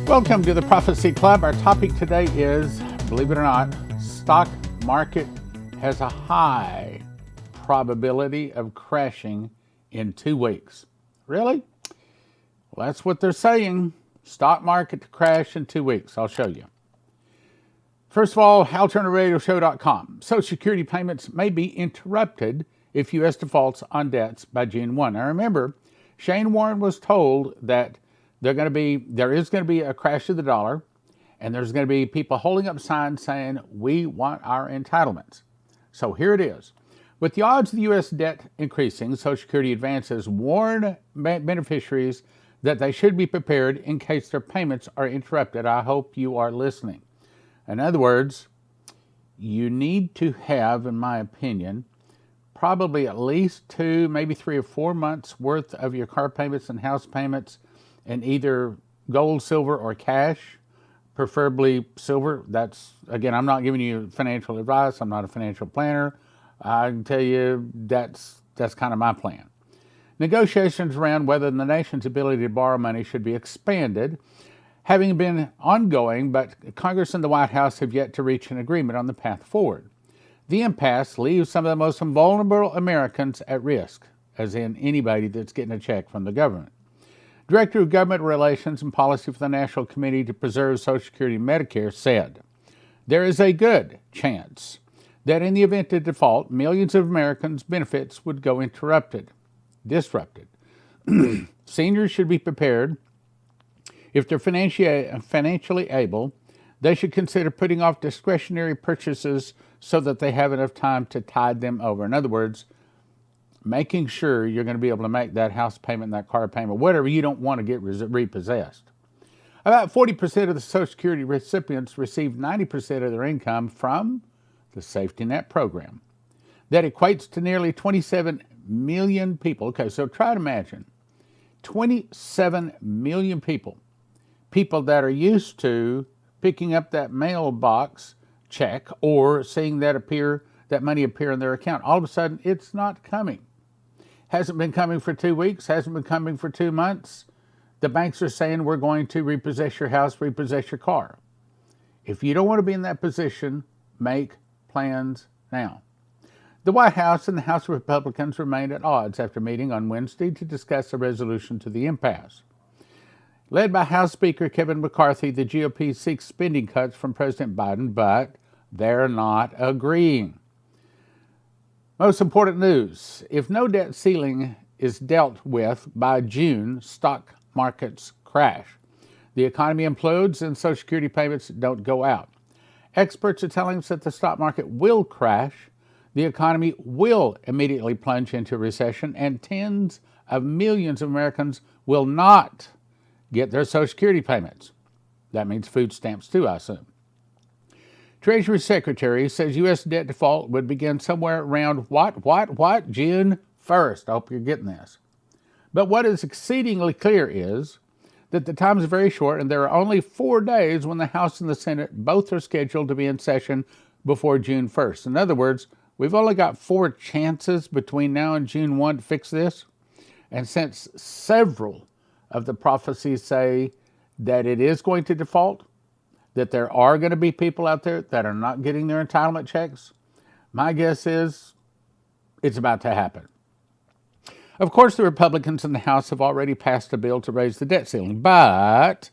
Welcome to the Prophecy Club. Our topic today is, believe it or not, stock market has a high probability of crashing in 2 weeks. Really? Well, that's what they're saying. Stock market to crash in 2 weeks. I'll show you. First of all, HalTurnerRadioShow.com. Social Security payments may be interrupted if U.S. defaults on debts by June 1. Now remember, Shane Warren was told that there is going to be a crash of the dollar, and there's going to be people holding up signs saying, we want our entitlements. So here it is. With the odds of the U.S. debt increasing, Social Security advances warn beneficiaries that they should be prepared in case their payments are interrupted. I hope you are listening. In other words, you need to have, in my opinion, probably at least 2, maybe 3 or 4 months worth of your car payments and house payments in either gold, silver, or cash, preferably silver. That's, again, I'm not giving you financial advice. I'm not a financial planner. I can tell you that's kind of my plan. Negotiations around whether the nation's ability to borrow money should be expanded, having been ongoing, but Congress and the White House have yet to reach an agreement on the path forward. The impasse leaves some of the most vulnerable Americans at risk, as in anybody that's getting a check from the government. Director of Government Relations and Policy for the National Committee to Preserve Social Security and Medicare said, there is a good chance that in the event of default, millions of Americans' benefits would go disrupted. Seniors should be prepared. If they're financially able, they should consider putting off discretionary purchases so that they have enough time to tide them over. In other words, making sure you're going to be able to make that house payment, that car payment, whatever you don't want to get repossessed. About 40% of the Social Security recipients receive 90% of their income from the safety net program. That equates to nearly 27 million people. Okay, so try to imagine 27 million people that are used to picking up that mailbox check or seeing that money appear in their account. All of a sudden, it's not coming. Hasn't been coming for 2 weeks, hasn't been coming for 2 months. The banks are saying we're going to repossess your house, repossess your car. If you don't want to be in that position, make plans now. The White House and the House Republicans remained at odds after meeting on Wednesday to discuss a resolution to the impasse. Led by House Speaker Kevin McCarthy, the GOP seeks spending cuts from President Biden, but they're not agreeing. Most important news, if no debt ceiling is dealt with by June, stock markets crash. The economy implodes and Social Security payments don't go out. Experts are telling us that the stock market will crash, the economy will immediately plunge into recession, and tens of millions of Americans will not get their Social Security payments. That means food stamps too, I assume. Treasury Secretary says U.S. debt default would begin somewhere around what? June 1st. I hope you're getting this. But what is exceedingly clear is that the time is very short and there are only 4 days when the House and the Senate both are scheduled to be in session before June 1st. In other words, we've only got 4 chances between now and June 1 to fix this. And since several of the prophecies say that it is going to default, that there are going to be people out there that are not getting their entitlement checks, my guess is it's about to happen. Of course, the Republicans in the House have already passed a bill to raise the debt ceiling, but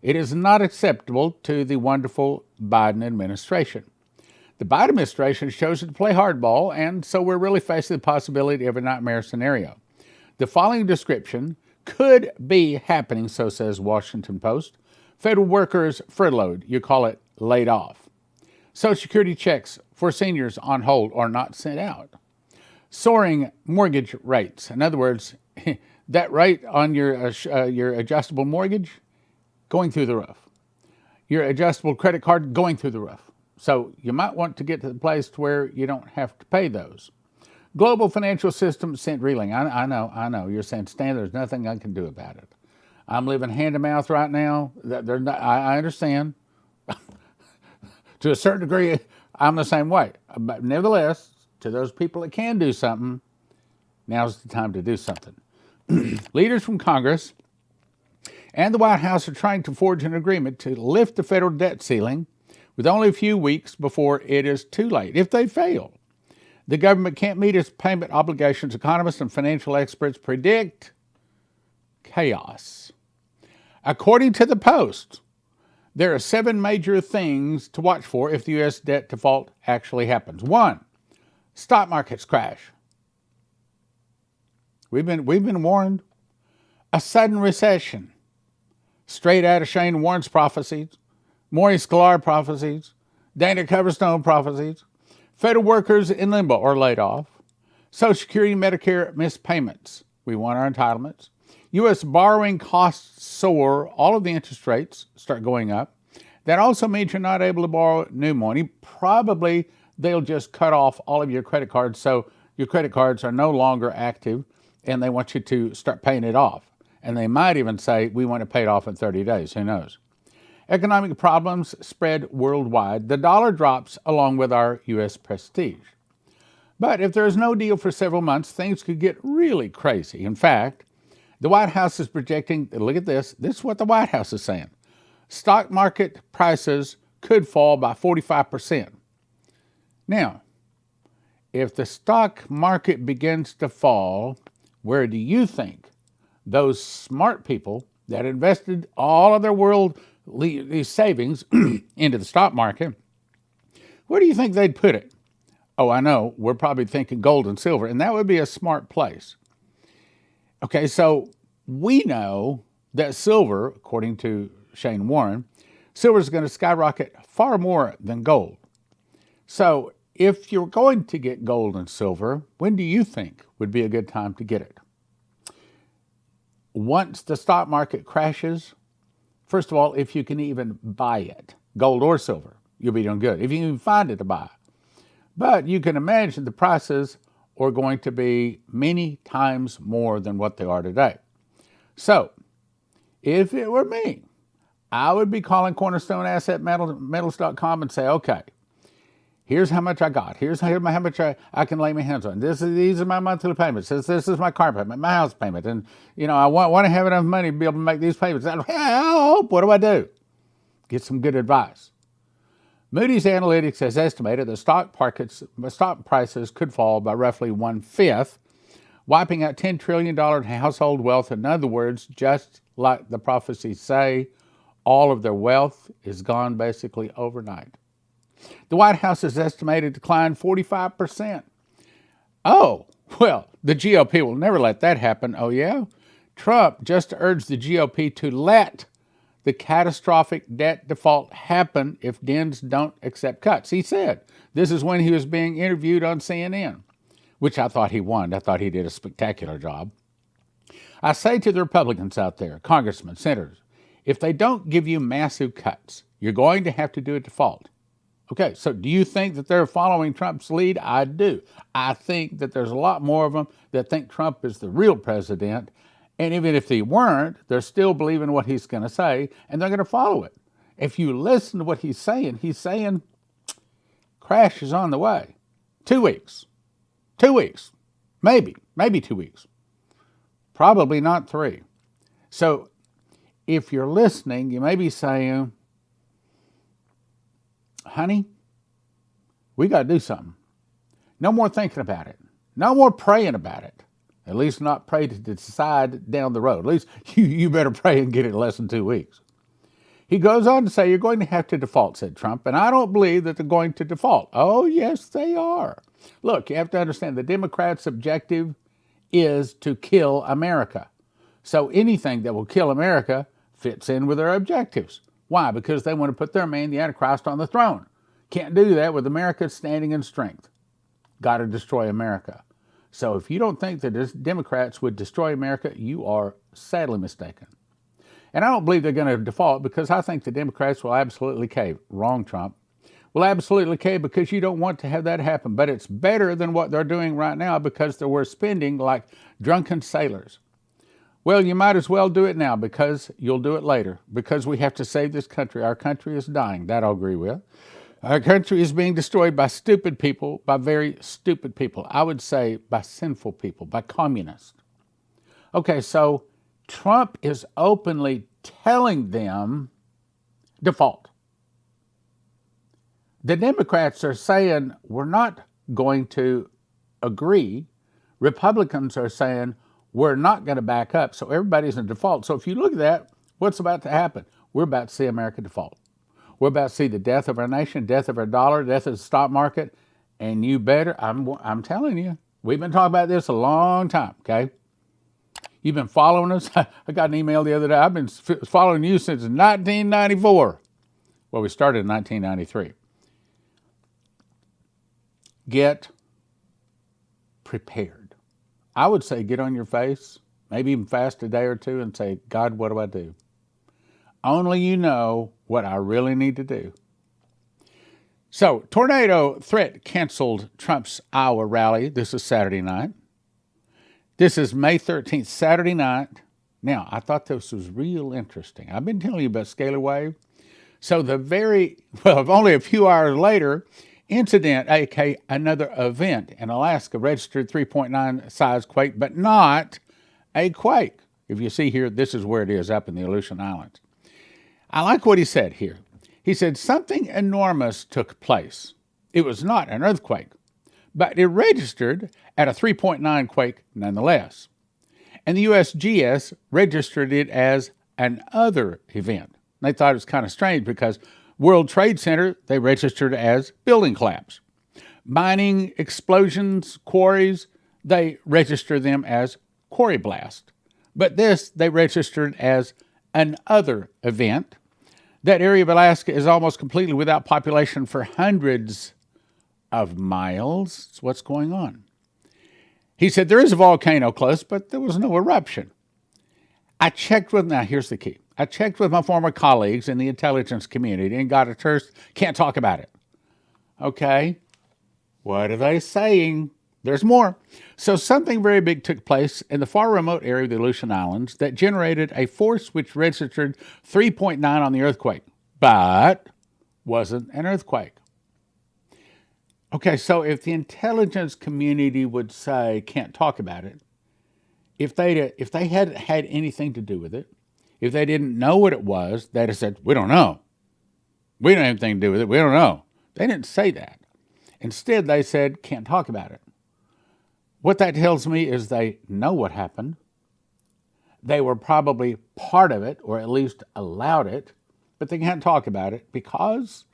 it is not acceptable to the wonderful Biden administration. The Biden administration has chosen to play hardball, and so we're really facing the possibility of a nightmare scenario. The following description could be happening, so says Washington Post. Federal workers furloughed, you call it laid off. Social Security checks for seniors on hold or not sent out. Soaring mortgage rates. In other words, that rate on your adjustable mortgage, going through the roof. Your adjustable credit card, going through the roof. So you might want to get to the place to where you don't have to pay those. Global financial system sent reeling. I know. You're saying, Stan, there's nothing I can do about it. I'm living hand to mouth right now. I understand. To a certain degree, I'm the same way. But nevertheless, to those people that can do something, now's the time to do something. Leaders from Congress and the White House are trying to forge an agreement to lift the federal debt ceiling with only a few weeks before it is too late. If they fail, the government can't meet its payment obligations. Economists and financial experts predict chaos. According to the Post, there are 7 major things to watch for if the U.S. debt default actually happens. 1, stock markets crash. We've been warned. A sudden recession, straight out of Shane Warren's prophecies, Maurice Sklar prophecies, Dana Coverstone prophecies. Federal workers in limbo or laid off. Social Security and Medicare missed payments. We want our entitlements. U.S. borrowing costs soar. All of the interest rates start going up. That also means you're not able to borrow new money. Probably they'll just cut off all of your credit cards so your credit cards are no longer active and they want you to start paying it off. And they might even say, we want to pay it off in 30 days. Who knows? Economic problems spread worldwide. The dollar drops along with our U.S. prestige. But if there is no deal for several months, things could get really crazy. In fact, the White House is projecting, look at this is what the White House is saying. Stock market prices could fall by 45%. Now, if the stock market begins to fall, where do you think those smart people that invested all of their worldly savings into the stock market, where do you think they'd put it? Oh, I know, we're probably thinking gold and silver, and that would be a smart place. Okay, so we know that silver, according to Shane Warren, silver is going to skyrocket far more than gold. So if you're going to get gold and silver, when do you think would be a good time to get it? Once the stock market crashes, first of all, if you can even buy it, gold or silver, you'll be doing good. If you can even find it to buy. But you can imagine the prices are going to be many times more than what they are today. So, if it were me, I would be calling Cornerstone Asset Metals.com and say, okay, here's how much I got. Here's how much I can lay my hands on. These are my monthly payments. This is my car payment, my house payment. And, I want to have enough money to be able to make these payments. Help! What do I do? Get some good advice. Moody's Analytics has estimated that stock prices could fall by roughly 1/5, wiping out $10 trillion in household wealth. In other words, just like the prophecies say, all of their wealth is gone basically overnight. The White House has estimated decline 45%. Oh, well, the GOP will never let that happen. Oh, yeah? Trump just urged the GOP to let the catastrophic debt default happen if Dems don't accept cuts. He said, this is when he was being interviewed on CNN, which I thought he won. I thought he did a spectacular job. I say to the Republicans out there, congressmen, senators, if they don't give you massive cuts, you're going to have to do a default. Okay, so do you think that they're following Trump's lead? I do. I think that there's a lot more of them that think Trump is the real president. And even if they weren't, they're still believing what he's going to say, and they're going to follow it. If you listen to what he's saying crash is on the way. 2 weeks. 2 weeks. Maybe 2 weeks. Probably not 3. So if you're listening, you may be saying, honey, we got to do something. No more thinking about it. No more praying about it. At least not pray to decide down the road. At least you better pray and get it in less than 2 weeks. He goes on to say, you're going to have to default, said Trump, and I don't believe that they're going to default. Oh, yes, they are. Look, you have to understand the Democrats' objective is to kill America. So anything that will kill America fits in with their objectives. Why? Because they want to put their man, the Antichrist, on the throne. Can't do that with America standing in strength. Got to destroy America. So if you don't think that the Democrats would destroy America, you are sadly mistaken. And I don't believe they're going to default because I think the Democrats will absolutely cave. Wrong, Trump. Will absolutely cave because you don't want to have that happen. But it's better than what they're doing right now because they were spending like drunken sailors. Well, you might as well do it now because you'll do it later. Because we have to save this country. Our country is dying. That I'll agree with. Our country is being destroyed by stupid people, by very stupid people. I would say by sinful people, by communists. Okay, so Trump is openly telling them default. The Democrats are saying we're not going to agree. Republicans are saying we're not going to back up. So everybody's in default. So if you look at that, what's about to happen? We're about to see America default. We're about to see the death of our nation, death of our dollar, death of the stock market. And you better, I'm telling you, we've been talking about this a long time, okay? You've been following us. I got an email the other day. I've been following you since 1994. Well, we started in 1993. Get prepared. I would say get on your face, maybe even fast a day or two and say, God, what do I do? Only you know what I really need to do. So, tornado threat canceled Trump's Iowa rally. This is Saturday night. This is May 13th, Saturday night. Now, I thought this was real interesting. I've been telling you about scalar wave. So only a few hours later, incident, aka another event in Alaska, registered 3.9 size quake, but not a quake. If you see here, this is where it is up in the Aleutian Islands. I like what he said here. He said something enormous took place. It was not an earthquake, but it registered at a 3.9 quake nonetheless. And the USGS registered it as an other event. They thought it was kind of strange because World Trade Center, they registered as building collapse. Mining, explosions, quarries, they registered them as quarry blast. But this, they registered as an other event. That area of Alaska is almost completely without population for hundreds of miles. That's what's going on. He said there is a volcano close, but there was no eruption. Now here's the key. I checked with my former colleagues in the intelligence community and got a terse, can't talk about it. Okay, what are they saying? There's more. So something very big took place in the far remote area of the Aleutian Islands that generated a force which registered 3.9 on the earthquake, but wasn't an earthquake. Okay, so if the intelligence community would say can't talk about it, if they hadn't had anything to do with it, if they didn't know what it was, they'd have said, we don't know. We don't have anything to do with it. We don't know. They didn't say that. Instead, they said, can't talk about it. What that tells me is they know what happened. They were probably part of it, or at least allowed it, but they can't talk about it because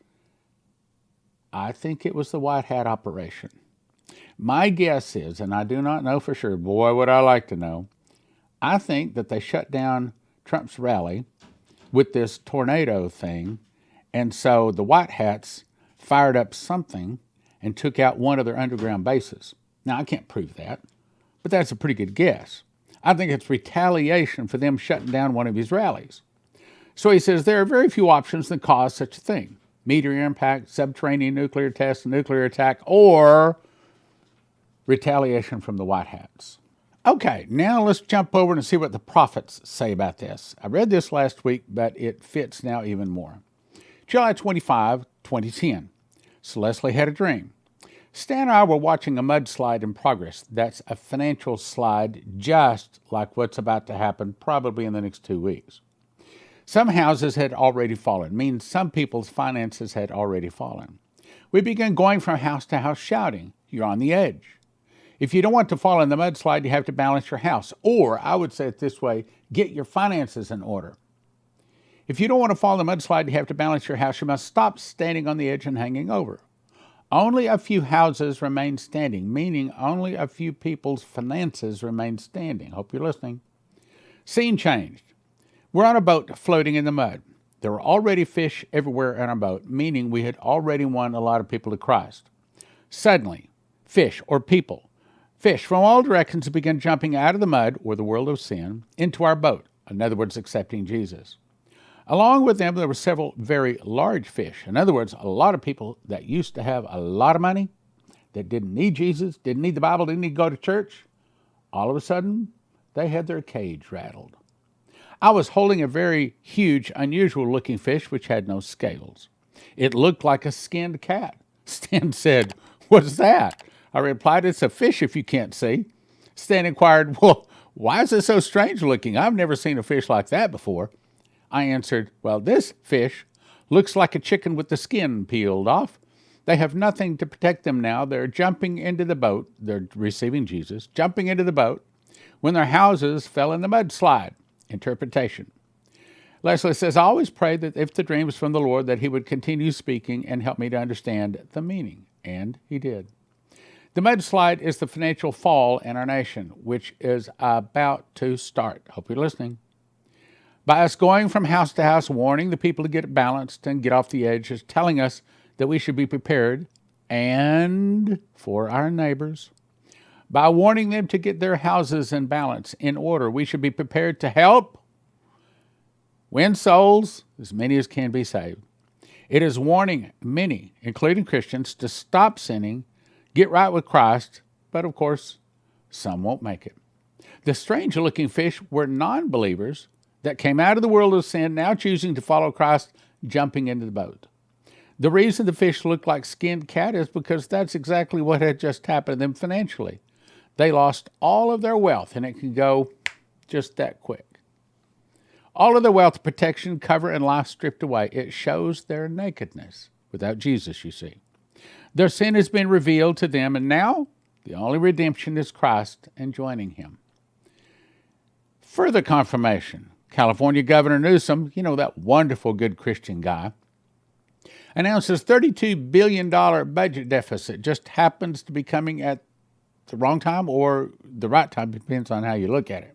I think it was the white hat operation. My guess is, and I do not know for sure, boy, would I like to know, I think that they shut down Trump's rally with this tornado thing, and so the white hats fired up something and took out one of their underground bases. Now, I can't prove that, but that's a pretty good guess. I think it's retaliation for them shutting down one of his rallies. So he says there are very few options that cause such a thing. Meteor impact, subterranean nuclear test, nuclear attack, or retaliation from the white hats. Okay, now let's jump over and see what the prophets say about this. I read this last week, but it fits now even more. July 25, 2010. So Leslie had a dream. Stan and I were watching a mudslide in progress. That's a financial slide, just like what's about to happen probably in the next 2 weeks. Some houses had already fallen, meaning some people's finances had already fallen. We began going from house to house shouting, you're on the edge. If you don't want to fall in the mudslide, you have to balance your house. Or, I would say it this way, get your finances in order. If you don't want to fall in the mudslide, you have to balance your house. You must stop standing on the edge and hanging over. Only a few houses remain standing, meaning only a few people's finances remain standing. Hope you're listening. Scene changed. We're on a boat floating in the mud. There were already fish everywhere in our boat, meaning we had already won a lot of people to Christ. Suddenly, fish from all directions began jumping out of the mud, or the world of sin, into our boat, in other words, accepting Jesus. Along with them, there were several very large fish. In other words, a lot of people that used to have a lot of money, that didn't need Jesus, didn't need the Bible, didn't need to go to church. All of a sudden, they had their cage rattled. I was holding a very huge, unusual-looking fish which had no scales. It looked like a skinned cat. Stan said, "What's that?" I replied, "It's a fish if you can't see." Stan inquired, "Well, why is it so strange looking? I've never seen a fish like that before." I answered, well, this fish looks like a chicken with the skin peeled off. They have nothing to protect them now. They're jumping into the boat. They're receiving Jesus, jumping into the boat when their houses fell in the mudslide. Interpretation. Leslie says, I always pray that if the dream was from the Lord, that he would continue speaking and help me to understand the meaning. And he did. The mudslide is the financial fall in our nation, which is about to start. Hope you're listening. By us going from house to house, warning the people to get balanced and get off the edge, is telling us that we should be prepared and for our neighbors. By warning them to get their houses in balance, in order, we should be prepared to help win souls, as many as can be saved. It is warning many, including Christians, to stop sinning, get right with Christ, but of course, some won't make it. The strange-looking fish were non-believers that came out of the world of sin, now choosing to follow Christ, jumping into the boat. The reason the fish looked like skinned cat is because that's exactly what had just happened to them financially. They lost all of their wealth, and it can go just that quick. All of their wealth, protection, cover, and life stripped away. It shows their nakedness without Jesus, you see. Their sin has been revealed to them, and now the only redemption is Christ and joining him. Further confirmation. California Governor Newsom, that wonderful, good Christian guy, announces $32 billion budget deficit. Just happens to be coming at the wrong time or the right time, depends on how you look at it.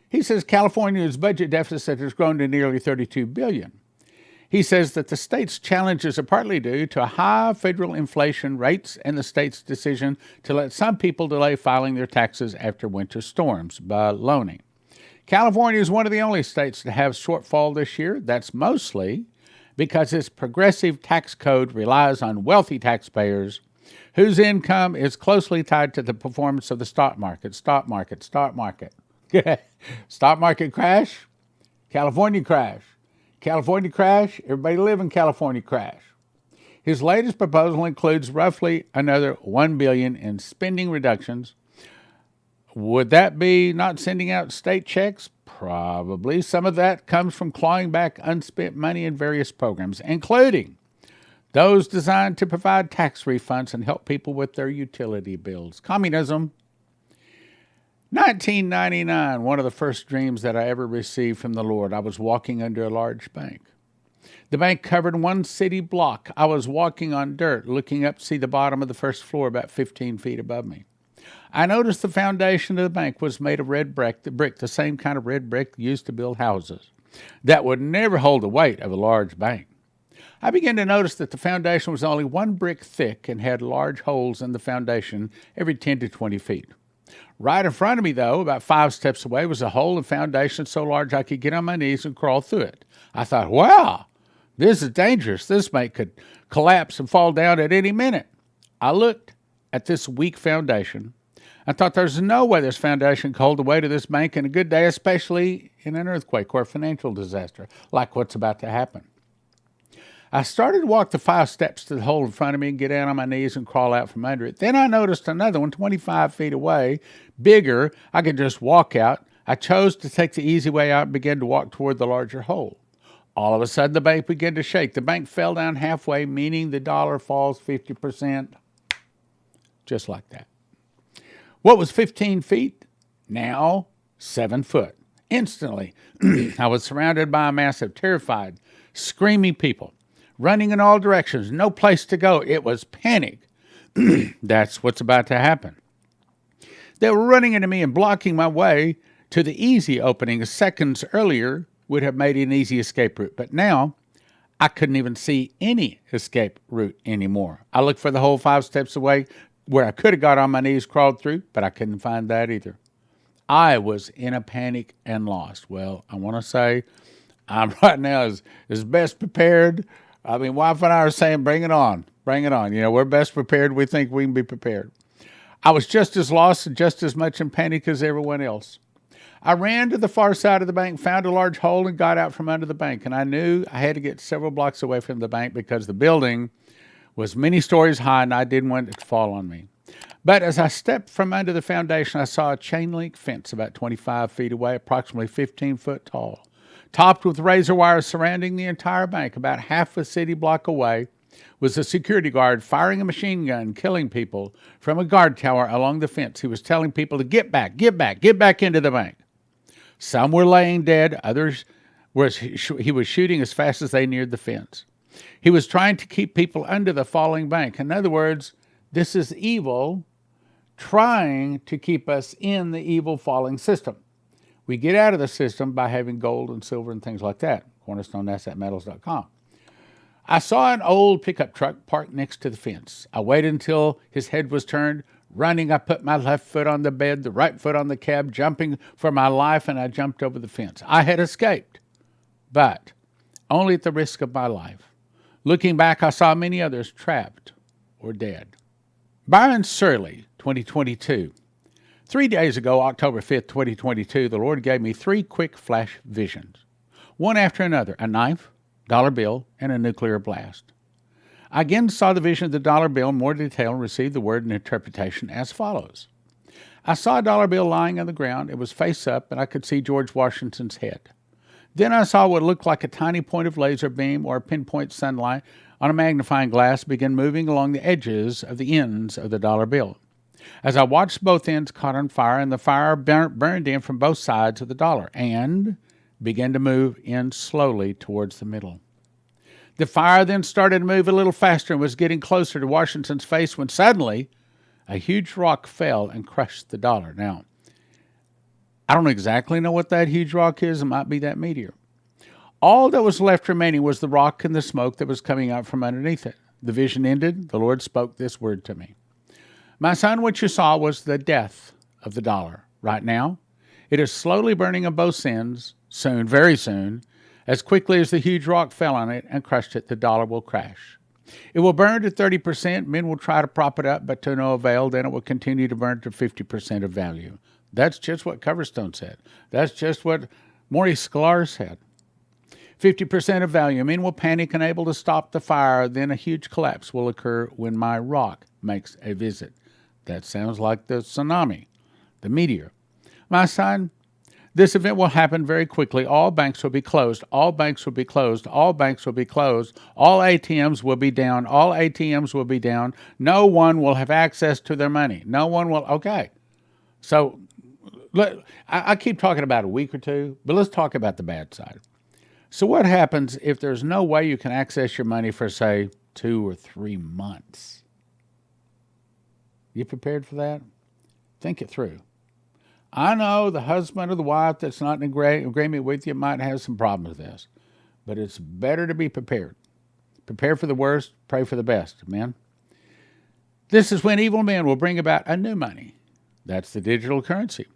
He says California's budget deficit has grown to nearly $32 billion. He says that the state's challenges are partly due to high federal inflation rates and the state's decision to let some people delay filing their taxes after winter storms. Baloney. California is one of the only states to have shortfall this year. That's mostly because its progressive tax code relies on wealthy taxpayers whose income is closely tied to the performance of the stock market. Stock market. Stock market crash, California crash. California crash, everybody live in California crash. His latest proposal includes roughly another $1 billion in spending reductions. Would that be not sending out state checks? Probably. Some of that comes from clawing back unspent money in various programs, including those designed to provide tax refunds and help people with their utility bills. Communism. 1999, one of the first dreams that I ever received from the Lord. I was walking under a large bank. The bank covered one city block. I was walking on dirt, looking up to see the bottom of the first floor about 15 feet above me. I noticed the foundation of the bank was made of red brick, the same kind of red brick used to build houses. That would never hold the weight of a large bank. I began to notice that the foundation was only one brick thick and had large holes in the foundation every 10 to 20 feet. Right in front of me, though, about 5 steps away, was a hole in the foundation so large I could get on my knees and crawl through it. I thought, wow, this is dangerous. This bank could collapse and fall down at any minute. I looked at this weak foundation. I thought there's no way this foundation could hold the weight of this bank in a good day, especially in an earthquake or a financial disaster like what's about to happen. I started to walk the 5 steps to the hole in front of me and get down on my knees and crawl out from under it. Then I noticed another one 25 feet away, bigger. I could just walk out. I chose to take the easy way out and began to walk toward the larger hole. All of a sudden, the bank began to shake. The bank fell down halfway, meaning the dollar falls 50%. Just like that. What was 15 feet? Now 7 foot. Instantly, I was surrounded by a mass of terrified, screaming people, running in all directions, no place to go. It was panic. That's what's about to happen. They were running into me and blocking my way to the easy opening. Seconds earlier would have made an easy escape route, but now I couldn't even see any escape route anymore. I looked for the hole 5 steps away where I could have got on my knees, crawled through, but I couldn't find that either. I was in a panic and lost. Well, I want to say I'm right now as best prepared. I mean, wife and I are saying, bring it on, bring it on. We're best prepared. We think we can be prepared. I was just as lost and just as much in panic as everyone else. I ran to the far side of the bank, found a large hole, and got out from under the bank. And I knew I had to get several blocks away from the bank because the building was many stories high and I didn't want it to fall on me. But as I stepped from under the foundation, I saw a chain link fence about 25 feet away, approximately 15 foot tall. Topped with razor wires surrounding the entire bank, about half a city block away, was a security guard firing a machine gun, killing people from a guard tower along the fence. He was telling people to get back into the bank. Some were laying dead, others he was shooting as fast as they neared the fence. He was trying to keep people under the falling bank. In other words, this is evil trying to keep us in the evil falling system. We get out of the system by having gold and silver and things like that. CornerstoneAssetMetals.com. I saw an old pickup truck parked next to the fence. I waited until his head was turned. Running, I put my left foot on the bed, the right foot on the cab, jumping for my life, and I jumped over the fence. I had escaped, but only at the risk of my life. Looking back, I saw many others trapped or dead. Byron Surley, 2022. 3 days ago, October 5th, 2022, the Lord gave me 3 quick flash visions, one after another: a knife, dollar bill, and a nuclear blast. I again saw the vision of the dollar bill in more detail and received the word and interpretation as follows. I saw a dollar bill lying on the ground. It was face up, and I could see George Washington's head. Then I saw what looked like a tiny point of laser beam or a pinpoint sunlight on a magnifying glass begin moving along the edges of the ends of the dollar bill. As I watched, both ends caught on fire, and the fire burned in from both sides of the dollar and began to move in slowly towards the middle. The fire then started to move a little faster and was getting closer to Washington's face when suddenly a huge rock fell and crushed the dollar. Now, I don't exactly know what that huge rock is. It might be that meteor. All that was left remaining was the rock and the smoke that was coming out from underneath it. The vision ended. The Lord spoke this word to me. My son, what you saw was the death of the dollar. Right now, it is slowly burning on both ends. Soon, very soon, as quickly as the huge rock fell on it and crushed it, the dollar will crash. It will burn to 30%. Men will try to prop it up, but to no avail. Then it will continue to burn to 50% of value. That's just what Coverstone said. That's just what Maurice Sklar said. 50% of value. Men will panic, unable to stop the fire. Then a huge collapse will occur when my rock makes a visit. That sounds like the tsunami, the meteor. My son, this event will happen very quickly. All banks will be closed. All banks will be closed. All banks will be closed. All ATMs will be down. All ATMs will be down. No one will have access to their money. No one will. Okay. So I keep talking about a week or two, but let's talk about the bad side. So what happens if there's no way you can access your money for, say, 2 or 3 months? You prepared for that? Think it through. I know the husband or the wife that's not in agreement with you might have some problems with this, but it's better to be prepared. Prepare for the worst, pray for the best. Amen? This is when evil men will bring about a new money. That's the digital currency,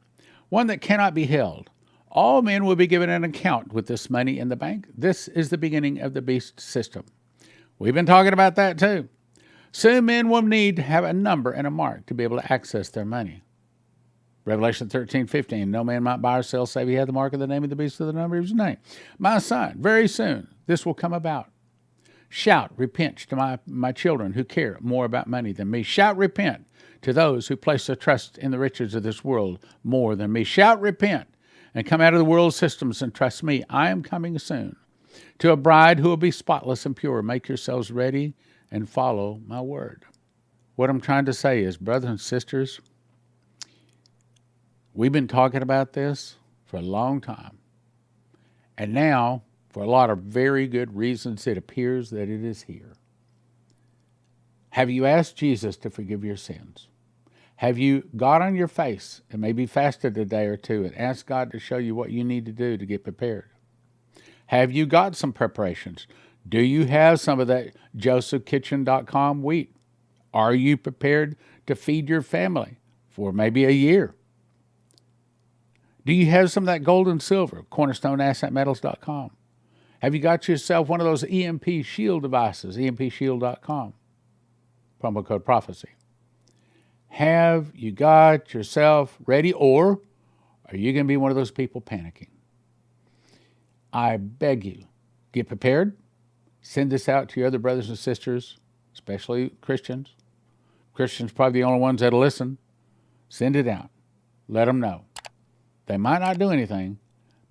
one that cannot be held. All men will be given an account with this money in the bank. This is the beginning of the beast system. We've been talking about that too. Soon men will need to have a number and a mark to be able to access their money. Revelation 13:15, no man might buy or sell save he had the mark of the name of the beast or the number of his name. My son, very soon this will come about. Shout, repent to my children who care more about money than me. Shout, repent to those who place their trust in the riches of this world more than me. Shout, repent, and come out of the world systems and trust me. I am coming soon to a bride who will be spotless and pure. Make yourselves ready and follow my word. What I'm trying to say is, brothers and sisters, we've been talking about this for a long time. And now, for a lot of very good reasons, it appears that it is here. Have you asked Jesus to forgive your sins? Have you got on your face and maybe fasted a day or two and asked God to show you what you need to do to get prepared? Have you got some preparations? Do you have some of that josephkitchen.com wheat? Are you prepared to feed your family for maybe a year? Do you have some of that gold and silver? CornerstoneAssetMetals.com. Have you got yourself one of those EMP shield devices? EMPshield.com. Promo code prophecy. Have you got yourself ready, or are you going to be one of those people panicking? I beg you, get prepared. Send this out to your other brothers and sisters, especially Christians. Christians probably the only ones that'll listen. Send it out. Let them know. They might not do anything,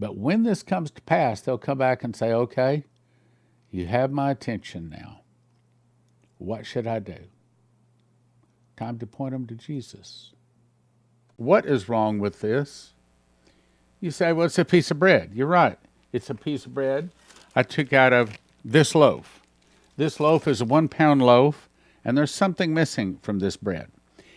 But when this comes to pass, they'll come back and say, okay, you have my attention now. What should I do? Time to point them to Jesus. What is wrong with this? You say, well, it's a piece of bread. You're right. It's a piece of bread I took out of this loaf. This loaf is a 1 pound loaf, and there's something missing from this bread.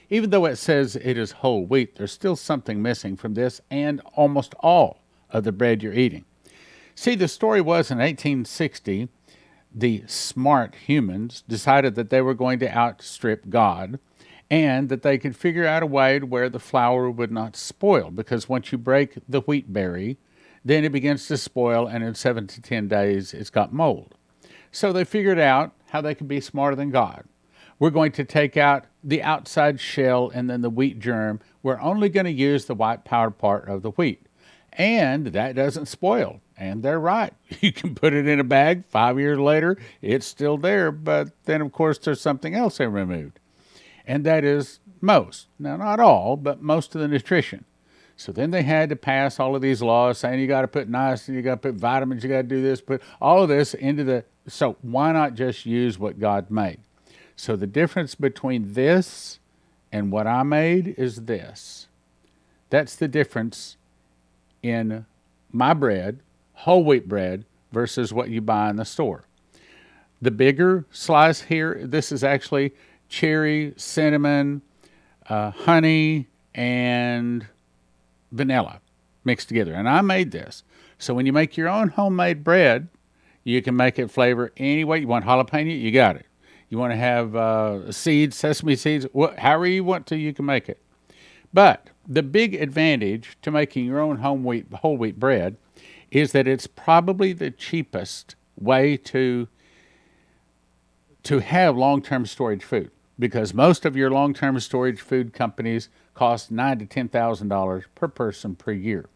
Even though it says it is whole wheat, there's still something missing from this and almost all of the bread you're eating. See, the story was in 1860, the smart humans decided that they were going to outstrip God and that they could figure out a way to where the flour would not spoil, because once you break the wheat berry, then it begins to spoil, and in 7 to 10 days it's got mold. So they figured out how they could be smarter than God. We're going to take out the outside shell and then the wheat germ. We're only going to use the white powder part of the wheat. And that doesn't spoil. And they're right. You can put it in a bag. 5 years later, it's still there. But then, of course, there's something else they removed. And that is most. Now, not all, but most of the nutrition. So then they had to pass all of these laws saying you got to put niacin, you got to put vitamins, you got to do this, put all of this into the... So why not just use what God made? So the difference between this and what I made is this. That's the difference in my bread, whole wheat bread, versus what you buy in the store. The bigger slice here, this is actually cherry, cinnamon, honey, and vanilla mixed together. And I made this. So when you make your own homemade bread, you can make it flavor any way. You want jalapeno, you got it. You want to have seeds, sesame seeds, however you want to, you can make it. But the big advantage to making your own whole wheat bread is that it's probably the cheapest way to have long-term storage food, because most of your long-term storage food companies cost $9,000 to $10,000 per person per year.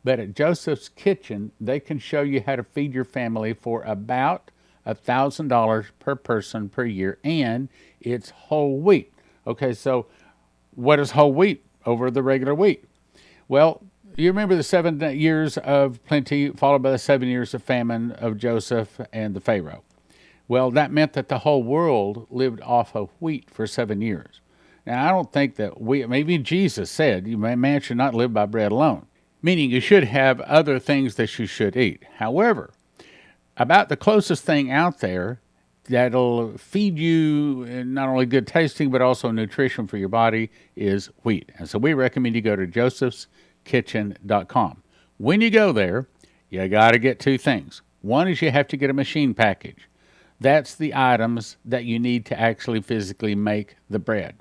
But at Joseph's Kitchen, they can show you how to feed your family for about $1,000 per person per year, and it's whole wheat. Okay, so what is whole wheat over the regular wheat? Well, you remember the 7 years of plenty followed by the 7 years of famine of Joseph and the Pharaoh. Well, that meant that the whole world lived off of wheat for 7 years. Now, I don't think that maybe Jesus said, man should not live by bread alone, meaning you should have other things that you should eat. However, about the closest thing out there that'll feed you not only good tasting, but also nutrition for your body is wheat. And so we recommend you go to josephskitchen.com. When you go there, you got to get 2 things. One is you have to get a machine package. That's the items that you need to actually physically make the bread.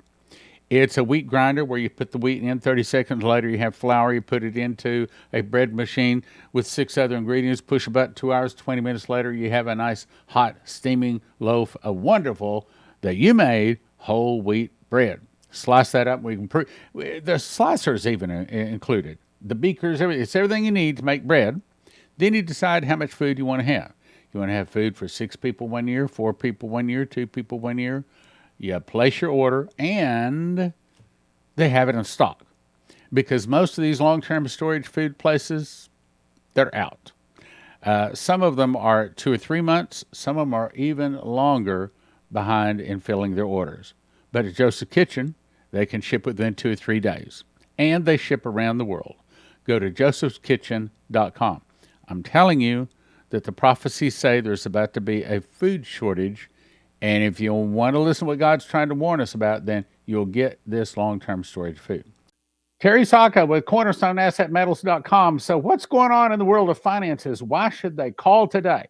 It's a wheat grinder where you put the wheat in. 30 seconds later, you have flour. You put it into a bread machine with 6 other ingredients. Push a button, 2 hours, 20 minutes later, you have a nice, hot, steaming loaf of wonderful, that you made, whole wheat bread. Slice that up. The slicer is even included. The beakers, it's everything you need to make bread. Then you decide how much food you want to have. You want to have food for 6 people 1 year, 4 people 1 year, 2 people 1 year. You place your order, and they have it in stock. Because most of these long-term storage food places, they're out. Some of them are 2 or 3 months. Some of them are even longer behind in filling their orders. But at Joseph's Kitchen, they can ship within 2 or 3 days. And they ship around the world. Go to josephskitchen.com. I'm telling you that the prophecies say there's about to be a food shortage. And if you want to listen to what God's trying to warn us about, then you'll get this long-term storage food. Terry Saka with CornerstoneAssetMetals.com. So what's going on in the world of finances? Why should they call today?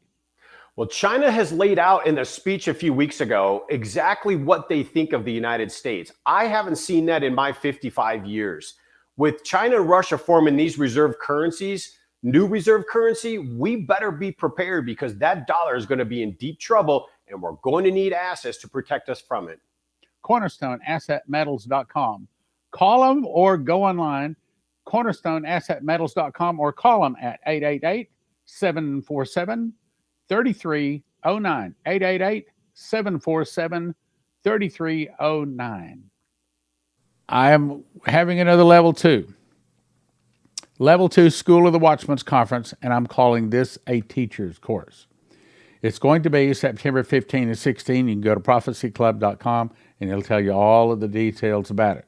Well, China has laid out in a speech a few weeks ago exactly what they think of the United States. I haven't seen that in my 55 years. With China and Russia forming these reserve currencies, new reserve currency, we better be prepared, because that dollar is going to be in deep trouble, and we're going to need assets to protect us from it. CornerstoneAssetMetals.com. Call them or go online, CornerstoneAssetMetals.com, or call them at 888-747-3309. 888-747-3309. I am having another level 2. Level 2 School of the Watchmen's Conference, and I'm calling this a teacher's course. It's going to be September 15 and 16. You can go to prophecyclub.com, and it'll tell you all of the details about it.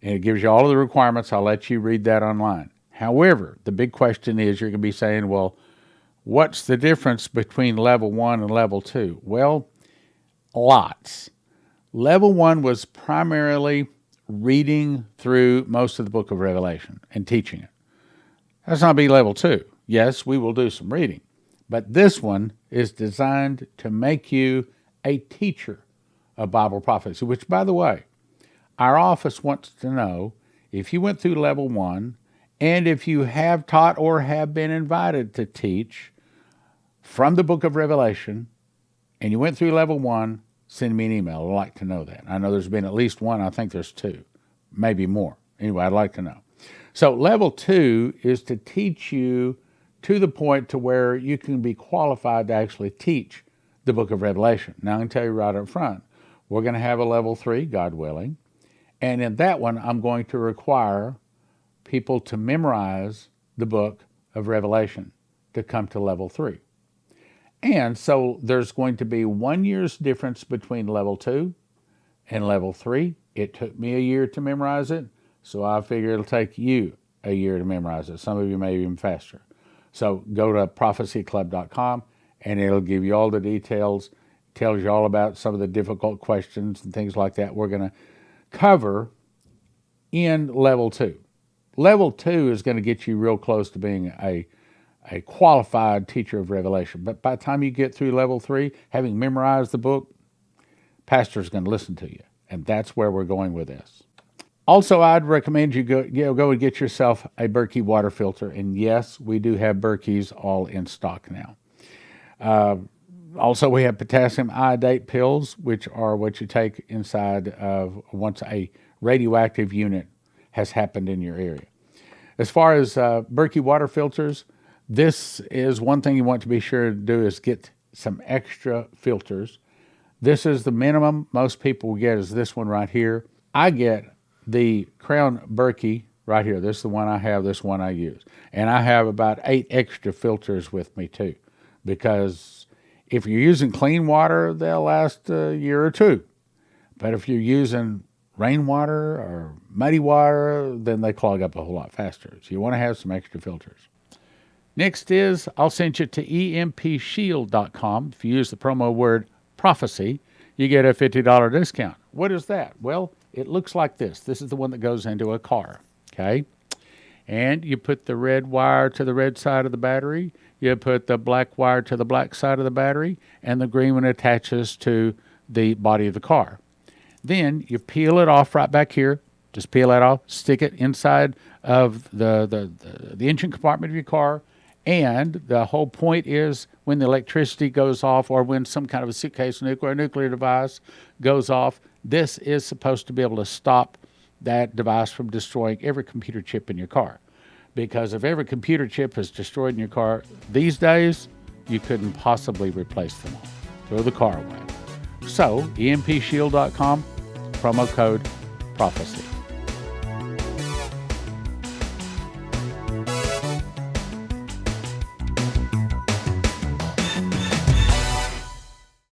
And it gives you all of the requirements. I'll let you read that online. However, the big question is, you're going to be saying, well, what's the difference between level 1 and level 2? Well, lots. Level 1 was primarily reading through most of the book of Revelation and teaching it. That's not be level 2. Yes, we will do some reading, but this one is designed to make you a teacher of Bible prophecy, which, by the way, our office wants to know if you went through level 1 and if you have taught or have been invited to teach from the book of Revelation and you went through level 1, send me an email. I'd like to know that. I know there's been at least one. I think there's 2, maybe more. Anyway, I'd like to know. So level 2 is to teach you to the point to where you can be qualified to actually teach the book of Revelation. Now, I can tell you right up front, we're going to have a level 3, God willing. And in that one, I'm going to require people to memorize the book of Revelation to come to level 3. And so there's going to be 1 year's difference between level 2 and level 3. It took me a year to memorize it, so I figure it'll take you a year to memorize it. Some of you may even faster. So go to prophecyclub.com, and it'll give you all the details, tells you all about some of the difficult questions and things like that we're going to cover in level 2. Level 2 is going to get you real close to being a qualified teacher of Revelation. But by the time you get through level 3, having memorized the book, pastor's going to listen to you. And that's where we're going with this. Also, I'd recommend you go and get yourself a Berkey water filter. And yes, we do have Berkeys all in stock now. Also, we have potassium iodate pills, which are what you take inside of once a radioactive unit has happened in your area. As far as Berkey water filters, this is one thing you want to be sure to do is get some extra filters. This is the minimum most people will get is this one right here. I get the Crown Berkey right here. This is the one I have, this one I use. And I have about 8 extra filters with me too, because if you're using clean water, they'll last a year or 2. But if you're using rainwater or muddy water, then they clog up a whole lot faster. So you want to have some extra filters. Next is, I'll send you to empshield.com. If you use the promo word prophecy, you get a $50 discount. What is that? Well, it looks like this. This is the one that goes into a car, okay? And you put the red wire to the red side of the battery, you put the black wire to the black side of the battery, and the green one attaches to the body of the car. Then you peel it off right back here. Just peel that off, stick it inside of the engine compartment of your car. And the whole point is when the electricity goes off or when some kind of a suitcase nuclear device goes off, this is supposed to be able to stop that device from destroying every computer chip in your car. Because if every computer chip is destroyed in your car these days, you couldn't possibly replace them all. Throw the car away. So, empshield.com, promo code prophecy.